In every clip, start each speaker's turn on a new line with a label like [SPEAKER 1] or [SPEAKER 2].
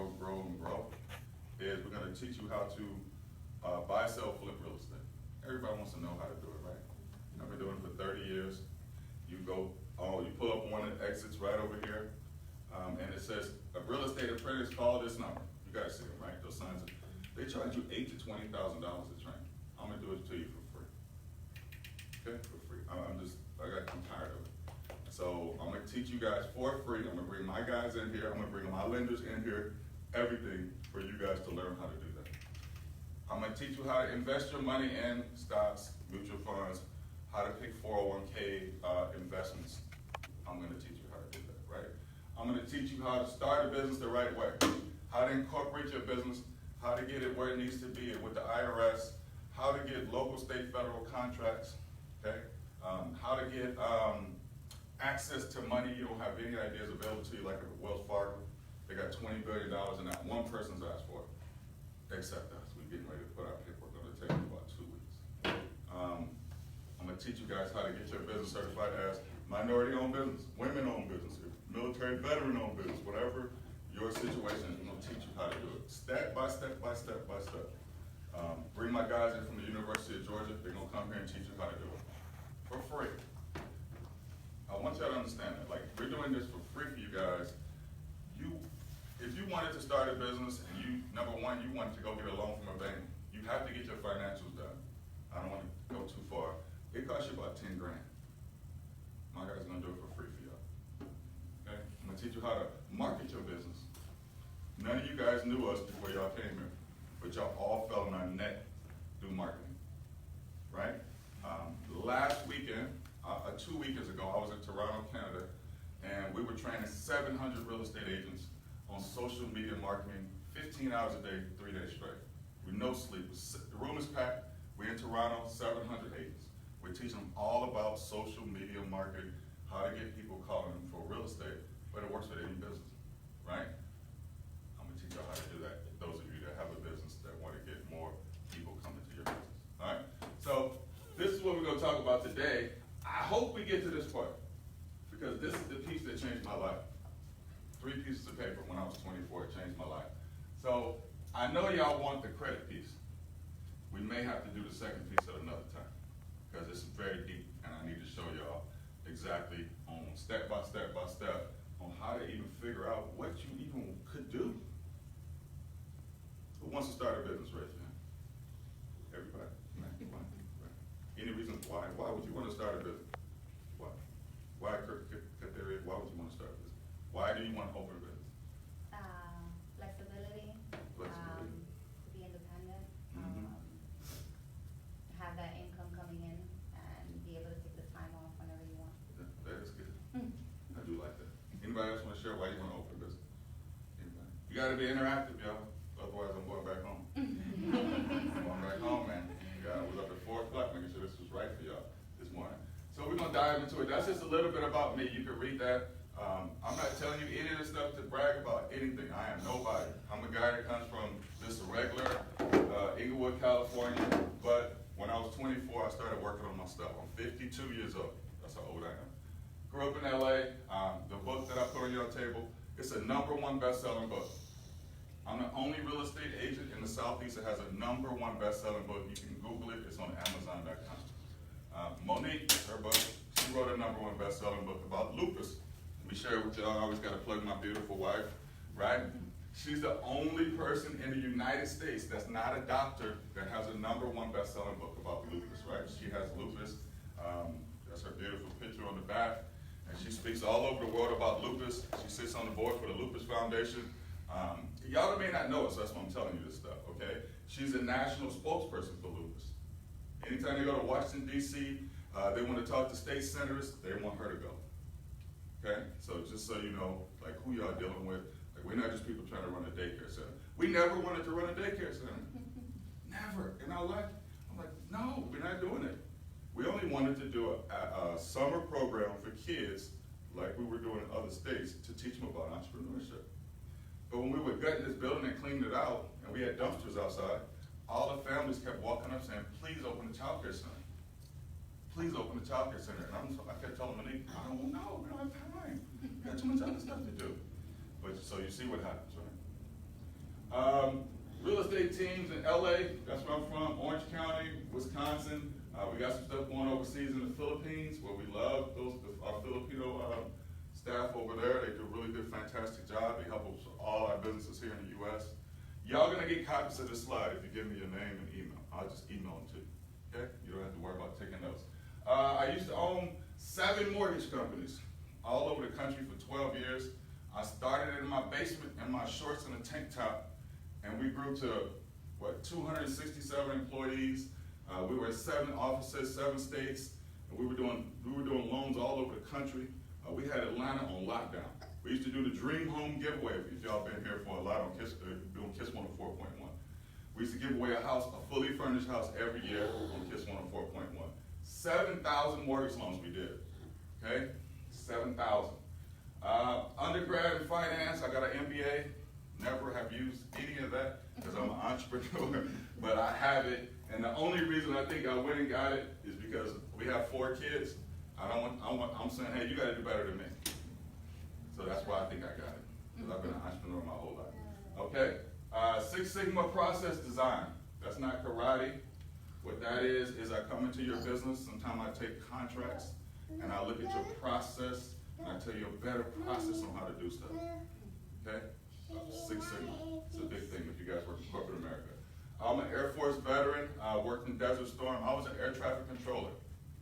[SPEAKER 1] grow, and grow, is we're going to teach you how to buy, sell, flip real estate. Everybody wants to know how to do it, right? I've been doing it for 30 years. You pull up one of the exits right over here, and it says, a real estate apprentice, call this number. You guys see them, right? Those signs. They charge you $8,000 to $20,000 to train. I'm gonna do it to you for free. Okay, for free. I'm tired of it. So I'm gonna teach you guys for free. I'm gonna bring my guys in here. I'm gonna bring my lenders in here. Everything for you guys to learn how to do that. I'm gonna teach you how to invest your money in stocks, mutual funds, how to pick 401k investments. I'm gonna teach you how to do that, right? I'm gonna teach you how to start a business the right way, how to incorporate your business, how to get it where it needs to be with the IRS, how to get local, state, federal contracts, okay? How to get access to money you don't have any ideas available to you, like at Wells Fargo. They got $20 billion and not one person's asked for it, except us. We're getting ready to put our paperwork on the table in about 2 weeks. I'm gonna teach you guys how to get your business certified as minority-owned business, women-owned business, military veteran-owned business, whatever your situation is. I'm gonna teach you how to do it, step by step by step by step. Bring my guys in from the University of Georgia. They're gonna come here and teach you how to do it for free. I want y'all to understand that. Like, we're doing this for free for you guys. If you wanted to start a business and number one, you wanted to go get a loan from a bank, you have to get your financials done. I don't want to go too far. It costs you about 10 grand. My guy's gonna do it for free for y'all. Okay? I'm gonna teach you how to market your business. None of you guys knew us before y'all came here, but y'all all fell on our neck through marketing, right? Last weekend, 2 weekends ago, I was in Toronto, Canada, and we were training 700 real estate agents on social media marketing, 15 hours a day, 3 days straight, with no sleep. The room is packed. We're in Toronto, 700 agents. We're teaching them all about social media marketing, how to get people calling them for real estate, but it works with any business, right? I'm gonna teach y'all how to do that. Those of you that have a business that want to get more people coming to your business, all right? So this is what we're gonna talk about today. I hope we get to this part, because this is the piece that changed my life. 3 pieces of paper when I was 24, it changed my life. So I know y'all want the credit piece. We may have to do the second piece at another time, because it's very deep, and I need to show y'all exactly on step by step by step on how to even figure out what you even could do. Who wants to start a business? Raise your hand. Everybody? Any reason why? Why would you want to start a business? Why? Why would you want to start a business? Why do you want to open a business?
[SPEAKER 2] Flexibility.
[SPEAKER 1] Flexibility.
[SPEAKER 2] To be independent.
[SPEAKER 1] Mm-hmm.
[SPEAKER 2] Have that income coming in and be able to take the time off whenever you want.
[SPEAKER 1] That is good. I do like that. Anybody else want to share why you want to open a business? Anybody? You got to be interactive, y'all. Otherwise, I'm going back home. I'm going back home, man. I was up at 4 o'clock making sure this was right for y'all this morning. So we're going to dive into it. That's just a little bit about me. You can read that. I'm not telling you any of this stuff to brag about anything. I am nobody. I'm a guy that comes from just a regular Inglewood, California. But when I was 24, I started working on my stuff. I'm 52 years old. That's how old I am. Grew up in LA. The book that I put on your table, it's a #1 best-selling book. I'm the only real estate agent in the Southeast that has a #1 best-selling book. You can Google it. It's on Amazon.com. Monique, her book, she wrote a #1 best-selling book about lupus. Let me share it with y'all. I always got to plug my beautiful wife, right? She's the only person in the United States that's not a doctor that has a #1 best-selling book about lupus, right? She has lupus. That's her beautiful picture on the back. And she speaks all over the world about lupus. She sits on the board for the Lupus Foundation. Y'all may not know it, so that's why I'm telling you this stuff, okay? She's a national spokesperson for lupus. Anytime they go to Washington, D.C., they want to talk to state senators, they want her to go, okay? So just so you know, like, who y'all dealing with. Like, we're not just people trying to run a daycare center. We never wanted to run a daycare center. Never in our life. I'm like, no, we're not doing it. We only wanted to do a summer program for kids, like we were doing in other states, to teach them about entrepreneurship. But when we were gutting this building and cleaning it out, and we had dumpsters outside, all the families kept walking up saying, please open the child care center. Please open the child care center. And I kept telling Monique, I don't know, we don't have time. We got too much other stuff to do. But so you see what happens, right? Real estate teams in LA, that's where I'm from, Orange County, Wisconsin. We got some stuff going overseas in the Philippines, where we love our Filipino staff over there. They do a really good, fantastic job. They help us with all our businesses here in the U.S. Y'all gonna get copies of this slide if you give me your name and email. I'll just email them to you, okay? You don't have to worry about taking notes. I used to own 7 mortgage companies all over the country for 12 years. I started in my basement in my shorts and a tank top, and we grew to, 267 employees. We were at 7 offices, 7 states, and we were doing loans all over the country. We had Atlanta on lockdown. We used to do the Dream Home giveaway, if y'all been here for a lot on doing KISS 104.1. We used to give away a fully furnished house every year on KISS 104.1. 7,000 mortgage loans we did, okay? 7,000. Undergrad in finance, I got an MBA. Never have used any of that because I'm an entrepreneur, but I have it. And the only reason I think I went and got it is because we have 4 kids. I'm saying, hey, you got to do better than me. So that's why I think I got it, because I've been an entrepreneur my whole life. Okay, 6 Sigma process design. That's not karate. What that is I come into your business. Sometimes I take contracts and I look at your process and I tell you a better process on how to do stuff. Okay? 6 Sigma. It's a big thing if you guys work in corporate America. I'm an Air Force veteran. I worked in Desert Storm. I was an air traffic controller.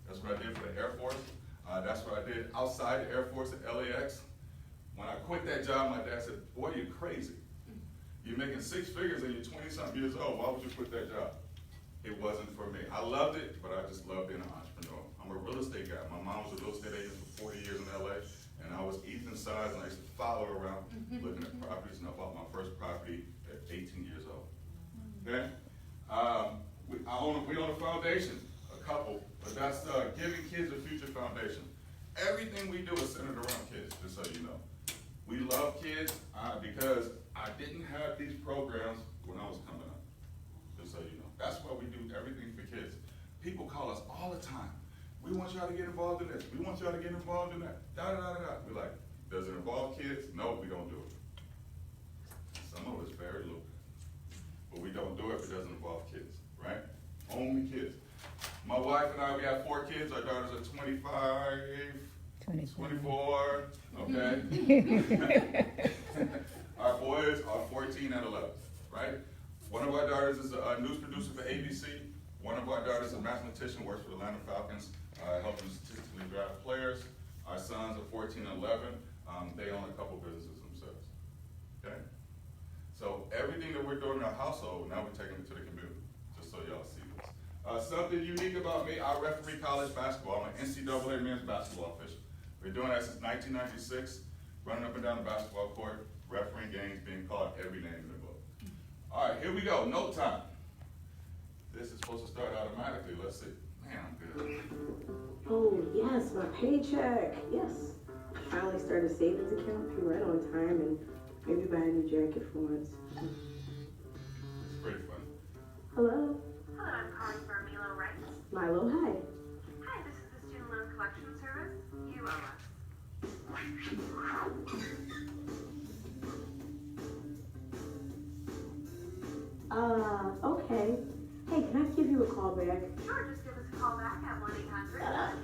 [SPEAKER 1] That's what I did for the Air Force. That's what I did outside the Air Force at LAX. When I quit that job, my dad said, boy, you're crazy. You're making 6 figures and you're 20-something years old. Why would you quit that job? It wasn't for me. I loved it, but I just loved being an entrepreneur. I'm a real estate guy. My mom was a real estate agent for 40 years in LA, and I was Ethan's size, and I used to follow her around looking at properties, and I bought my first property at 18 years old. Okay? We own a foundation, a couple, but that's giving kids a future foundation. Everything we do is centered around kids, just so you know. We love kids because I didn't have these programs when I was coming up, just so you know. That's why we do everything for kids. People call us all the time. We want y'all to get involved in this. We want y'all to get involved in that. We're like, does it involve kids? No, we don't do it. Some of us very little. But we don't do it if it doesn't involve kids, right? Only kids. My wife and I, we have 4 kids. Our daughters are 25, 24, okay? Our boys are 14 and 11, right? One of our daughters is a news producer for ABC. One of our daughters is a mathematician, works for the Atlanta Falcons, helping statistically draft players. Our sons are 14 and 11. They own a couple businesses themselves, okay? So everything that we're doing in our household, now we're taking it to the community, just so y'all see this. Something unique about me, I referee college basketball. I'm an NCAA men's basketball official. We're doing that since 1996, running up and down the basketball court, refereeing games, being called every name in the book. All right, here we go, note time. This is supposed to start automatically, let's see. Man, I'm good.
[SPEAKER 3] Oh yes, my paycheck, yes. Finally started a savings account, pay right on time, and maybe buy a new jacket for once.
[SPEAKER 1] It's pretty funny.
[SPEAKER 3] Hello?
[SPEAKER 4] Hello, I'm calling for Milo Rights.
[SPEAKER 3] Milo, hi.
[SPEAKER 4] Hi, this is the Student Loan Collection Service. You owe us.
[SPEAKER 3] Okay. Hey, can I give you a call back?
[SPEAKER 4] Sure, just give us a call back at 1-800.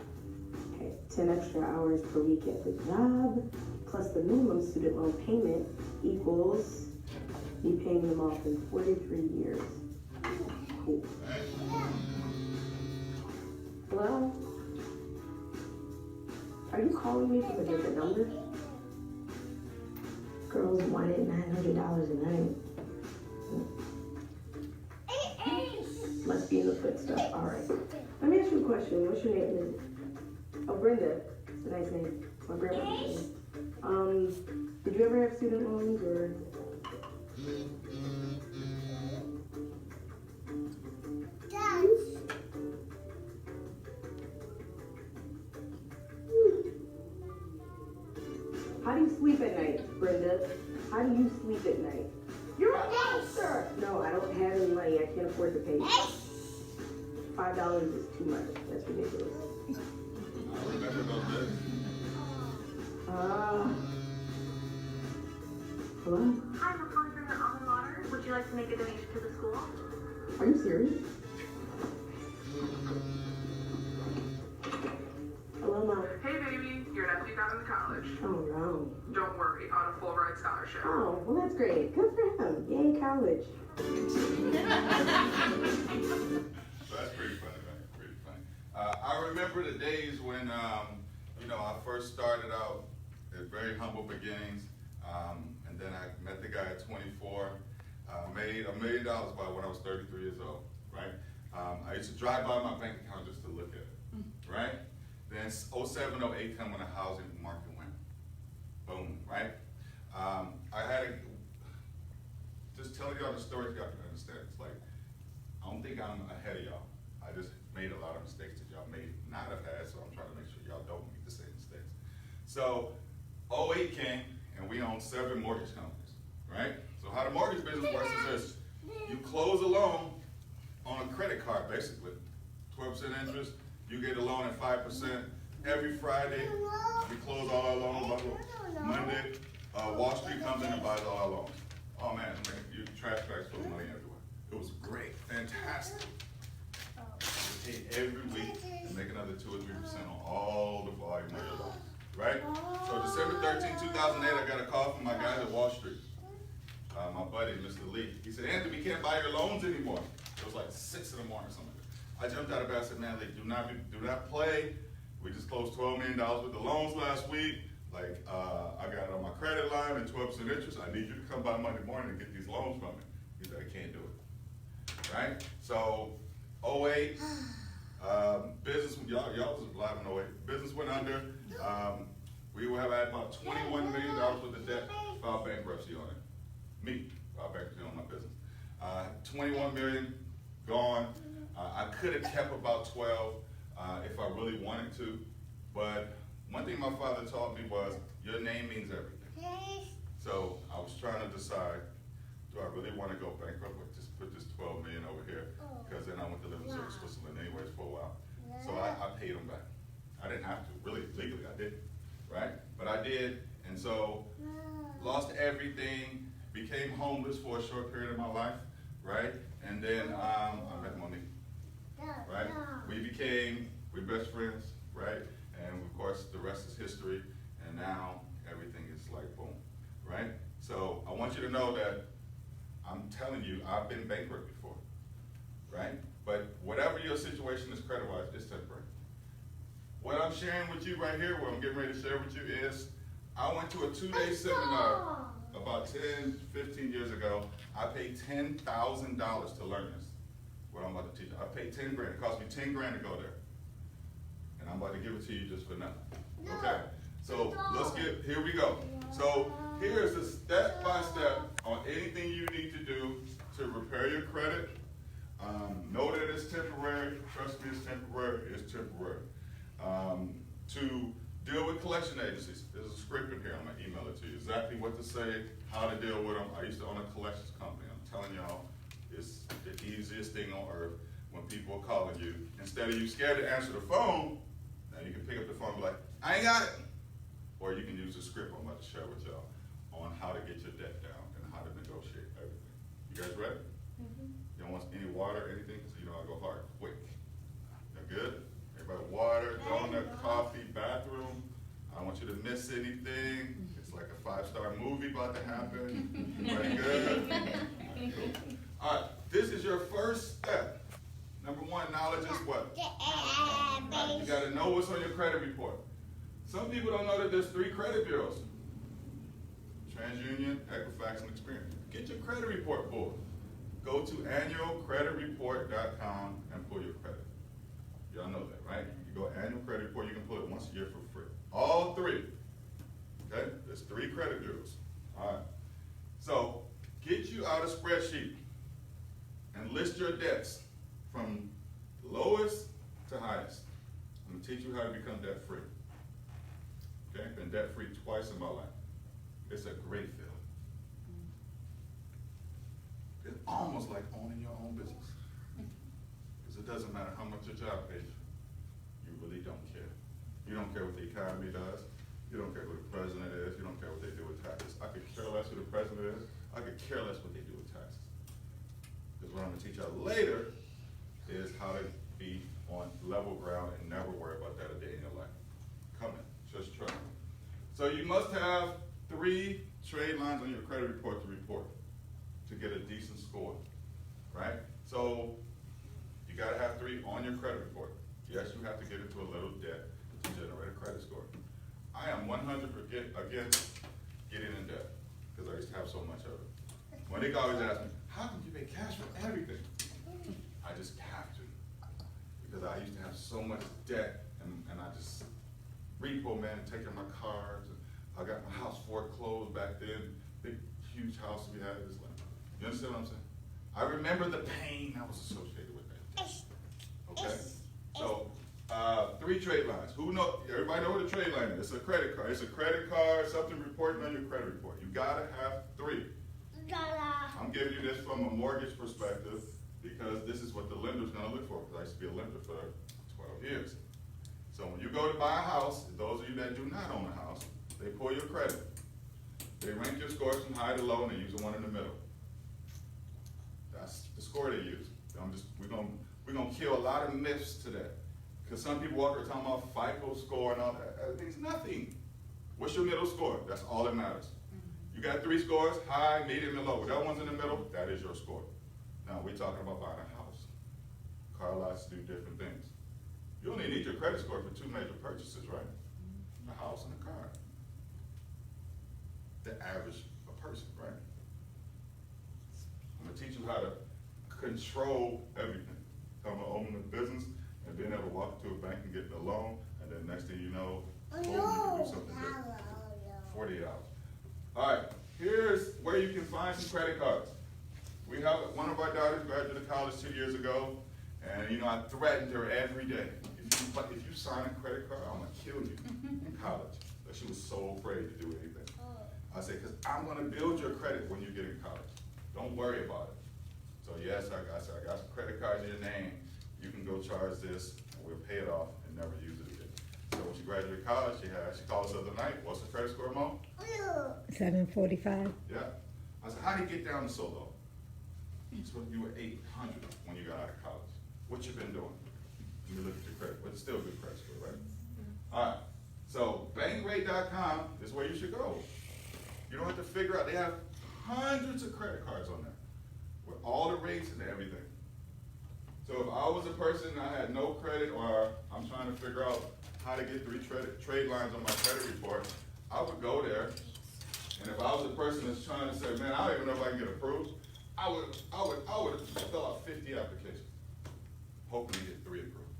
[SPEAKER 3] Okay, 10 extra hours per week at the job, plus the minimum student loan payment equals me paying them off in 43 years. Cool. Hello? Are you calling me from a different number? Girls wanted $900 a night. Must be in the foot stuff. All right. Let me ask you a question. What's your name? Oh, Brenda. It's a nice name. My grandmother's name. Did you ever have student loans or? How do you sleep at night, Brenda? How do you sleep at night? You're a monster! No, I don't have any money. I can't afford to pay you. $5 is too much. That's ridiculous.
[SPEAKER 1] I remember those days.
[SPEAKER 3] Hello?
[SPEAKER 4] Hi, we're calling from your alma mater. Would you you like to make a donation to the school?
[SPEAKER 3] Are you serious? Hello, Mom.
[SPEAKER 5] Hey baby, your nephew got into college.
[SPEAKER 3] Oh, no.
[SPEAKER 5] Don't worry, on a full ride scholarship.
[SPEAKER 3] Oh, well, that's great. Good for him. Yay, college.
[SPEAKER 1] So that's pretty funny, man. Pretty funny. I remember the days when, I first started out at very humble beginnings, and then I met the guy at 24. Made $1 million by when I was 33 years old, right? I used to drive by my bank account just to look at it, right? Then 07, 08 come when the housing market went boom, right? I had a, just telling y'all the story, you have to understand. It's like, I don't think I'm ahead of y'all. I just made a lot of mistakes that y'all may not have had, so I'm trying to make sure y'all don't make the same mistakes. So 08 came, and we owned 7 mortgage companies, right? So how the mortgage business works is this: you close a loan on a credit card, basically, 12% interest. You get a loan at 5%. Every Friday, we close all our loans. Monday, Wall Street comes in and buys all our loans. Oh man, you trash bags full of money everywhere. It was great, fantastic. You pay every week and make another 2 or 3% on all the volume of your loans, right? So December 13, 2008, I got a call from my guys at Wall Street. My buddy, Mr. Lee. He said, Anthony, we can't buy your loans anymore. It was like 6 in the morning or something. I jumped out of bed, I said, man, Lee, do not play. We just closed $12 million with the loans last week. Like, I got it on my credit line at 12% interest. I need you to come by Monday morning and get these loans from me. He said, I can't do it, right? So, 08, business, y'all was alive in 08. Business went under. We will have had about $21 million worth of debt, filed bankruptcy on it. Me, filed bankruptcy on my business. 21 million gone. I could have kept about 12 if I really wanted to, but one thing my father taught me was your name means everything. So I was trying to decide, do I really want to go bankrupt or just put this 12 million over here? Because then I went to live in Switzerland anyways for a while. So I paid them back. I didn't have to, really, legally I didn't, right? But I did, and so lost everything, became homeless for a short period of my life, right? And then I met Monique, right? We're best friends, right? And of course, the rest is history, and now everything is like boom, right? So I want you to know that I'm telling you, I've been bankrupt before, right? But whatever your situation is credit-wise, it's temporary. What I'm sharing with you right here, what I'm getting ready to share with you is, I went to a 2-day seminar about 10, 15 years ago. I paid $10,000 to learn this, what I'm about to teach you. I paid 10 grand, it cost me 10 grand to go there. And I'm about to give it to you just for nothing. Okay, so here we go. So here's a step-by-step on anything you need to do to repair your credit. Know that it's temporary. Trust me, it's temporary. It's temporary. To deal with collection agencies. There's a script in here. I'm going to email it to you. Exactly what to say, how to deal with them. I used to own a collections company. I'm telling y'all, it's the easiest thing on earth when people are calling you. Instead of you scared to answer the phone, now you can pick up the phone and be like, I ain't got it. Or you can use the script I'm about to share with y'all on how to get your debt down and how to negotiate everything. You guys ready? Mm-hmm. You don't want any water or anything? Because you know I go hard quick. That good? Everybody water, donut, coffee, bathroom. I don't want you to miss anything. It's like a 5-star movie about to happen. Everybody good? Cool. All right, this is your first step. Number 1, knowledge is what? Right, you got to know what's on your credit report. Some people don't know that there's 3 credit bureaus. TransUnion, Equifax, and Experian. Get your credit report pulled. Go to annualcreditreport.com and pull your credit. Y'all know that, right? You go annual credit report, you can pull it once a year for free. All 3. Okay? There's 3 credit bureaus. All right. So get you out a spreadsheet and list your debts from lowest to highest. I'm going to teach you how to become debt free. Okay? Been debt free twice in my life. It's a great feeling. It's almost like owning your own business. Because it doesn't matter how much your job pays you. You really don't care. You don't care what the economy does. You don't care who the president is. You don't care what they do with taxes. I could care less who the president is. I could care less what they do with taxes. Because what I'm gonna teach y'all later is how to be on level ground and never worry about that a day in your life. Come in, just trust me. So you must have 3 trade lines on your credit report to get a decent score, right? So you gotta have 3 on your credit report. Yes, you have to get into a little debt to generate a credit score. I am 100% against getting in debt, because I used to have so much of it. When they always ask me, how can you pay cash for everything? I just have to, because I used to have so much debt, and I just repo man, taking my cars. I got my house foreclosed back then, big, huge house we had. This land. You understand what I'm saying? I remember the pain that was associated with that. Okay? So, 3 trade lines. Who know? Everybody know what a trade line is? It's a credit card. It's a credit card, something reporting on your credit report. You gotta have 3. I'm giving you this from a mortgage perspective because this is what the lender's gonna look for. Because I used to be a lender for 12 years. So when you go to buy a house, those of you that do not own a house, they pull your credit. They rank your scores from high to low, and they use the one in the middle. That's the score they use. We're gonna kill a lot of myths today. Because some people walk around talking about FICO score and all that. That means nothing. What's your middle score? That's all that matters. You got 3 scores, high, medium, and low. That one's in the middle, that is your score. Now, we're talking about buying a house. Car lots do different things. You only need your credit score for 2 major purchases, right? A house and a car. The average person, right? I'm gonna teach you how to control everything. Talking about owning a business and being able to walk into a bank and get a loan, and then next thing you know, boom, you can do something different. 48 hours. All right, here's where you can find some credit cards. We have one of our daughters graduated college 2 years ago, and I threatened her every day. If you sign a credit card, I'm gonna kill you in college. But she was so afraid to do anything. I said, because I'm gonna build your credit when you get in college. Don't worry about it. So yes, I got some credit cards in your name. You can go charge this, and we'll pay it off and never use it again. So when she graduated college, she called us the other night. What's the credit score, Mom?
[SPEAKER 6] 745.
[SPEAKER 1] Yeah. I said, how did you get down to so low? So you were 800 when you got out of college. What you been doing? You look at your credit, but it's still a good credit score, right? All right. So bankrate.com is where you should go. You don't have to figure out. They have hundreds of credit cards on there with all the rates and everything. So if I was a person and I had no credit, or I'm trying to figure out how to get 3 trade lines on my credit report, I would go there. And if I was a person that's trying to say, man, I don't even know if I can get approved, I would fill out 50 applications, hoping to get 3 approved.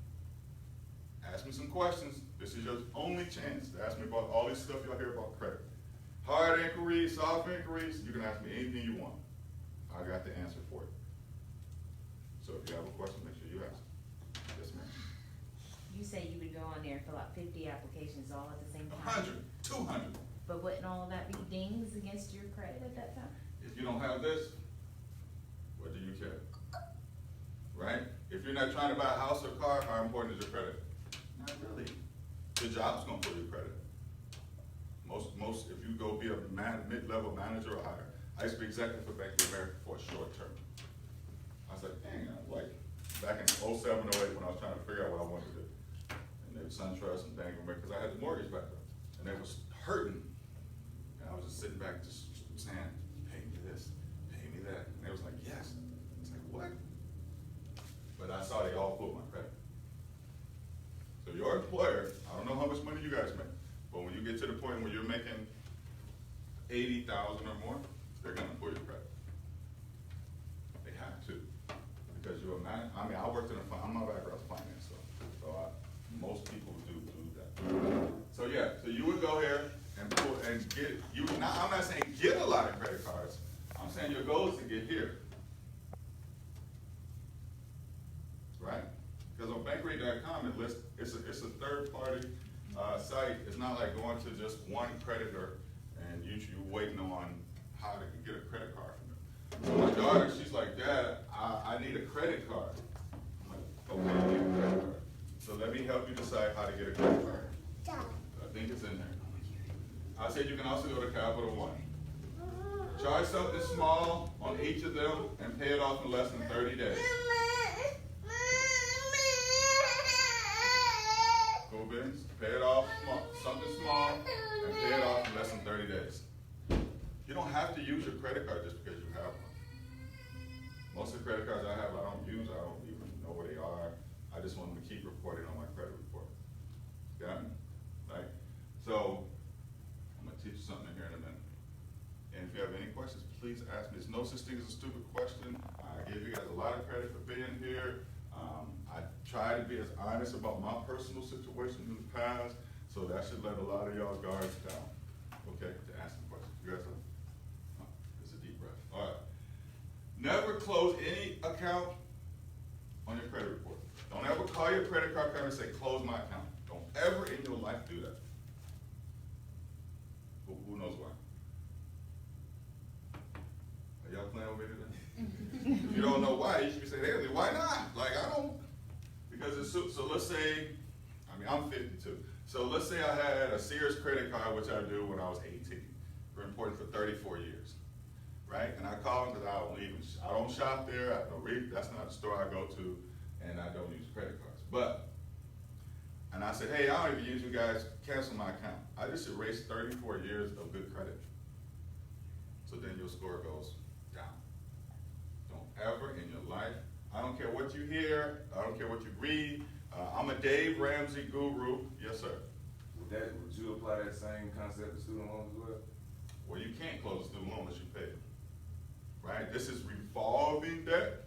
[SPEAKER 1] Ask me some questions. This is your only chance to ask me about all this stuff y'all hear about credit. Hard inquiries, soft inquiries, you can ask me anything you want. I got the answer for it. So if you have a question, make sure you ask. Yes, ma'am.
[SPEAKER 7] You say you would go on there and fill out 50 applications all at the same time?
[SPEAKER 1] 100, 200.
[SPEAKER 7] But wouldn't all of that be dings against your credit at that time?
[SPEAKER 1] If you don't have this, what do you care? Right? If you're not trying to buy a house or car, how important is your credit? Not really. Your job's gonna pull your credit. Most, if you go be a mid-level manager or higher. I used to be executive for Bank of America for a short term. I was like, dang, back in 07 or 08 when I was trying to figure out what I wanted to do. And they were SunTrust and Bank of America, because I had the mortgage back then. And they was hurting. And I was just sitting back just saying, pay me this, pay me that. And they was like, yes. I was like, what? But I saw they all pulled my credit. So your employer, I don't know how much money you guys make, but when you get to the point where you're making 80,000 or more, they're gonna pull your credit. They have to, because you're a man. I mean, I worked in I'm my background's finance, so most people do that. So yeah, so you would go here and pull and get. I'm not saying get a lot of credit cards. I'm saying your goal is to get here, right? Because on bankrate.com it lists it's a third party site. It's not like going to just one creditor and you waiting on how to get a credit card from them. So my daughter, she's like, Dad, I need a credit card. I'm like, okay, you need a credit card. So let me help you decide how to get a credit card. I think it's in there. I said you can also go to Capital One. Charge something small on each of them and pay it off in less than 30 days. Cool beans? Pay it off something small and pay it off in less than 30 days. You don't have to use your credit card just because you have one. Most of the credit cards I have, I don't use. I don't even know where they are. I just want them to keep reporting on my credit report. Got me? Right? So, I'm going to teach you something here in a minute. And if you have any questions, please ask me. There's no such thing as a stupid question. I give you guys a lot of credit for being here. I try to be as honest about my personal situation in the past, so that should let a lot of y'all guards down. Okay, to ask some questions. You guys have? It's a deep breath. All right. Never close any account on your credit report. Don't ever call your credit card company and say, close my account. Don't ever in your life do that. Who knows why? Are y'all playing with me today? If you don't know why, you should be saying, hey, why not? Like, I don't, because it's, so let's say, I mean, I'm 52. So let's say I had a Sears credit card, which I do when I was 18. Been important for 34 years, right? And I call them because I don't shop there. I don't read, that's not the store I go to, and I don't use credit cards. But, and I said, hey, I don't even use you guys, cancel my account. I just erased 34 years of good credit. So then your score goes down. Don't ever in your life, I don't care what you hear, I don't care what you read, I'm a Dave Ramsey guru. Yes, sir.
[SPEAKER 8] Would you apply that same concept to student loans as well?
[SPEAKER 1] Well, you can't close a student loan unless you pay it. Right? This is revolving debt.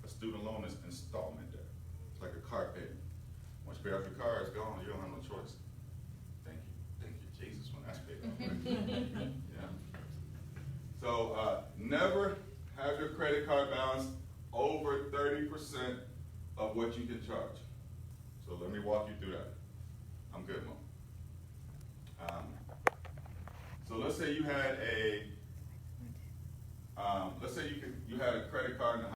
[SPEAKER 1] A student loan is installment debt. It's like a car payment. Once you pay off your car, it's gone. You don't have no choice. Thank you, Jesus, when that's paid off. Right? Yeah. So never have your credit card balance over 30% of what you can charge. So let me walk you through that. I'm good, Mom. So let's say you had a, let's say you had a credit card in the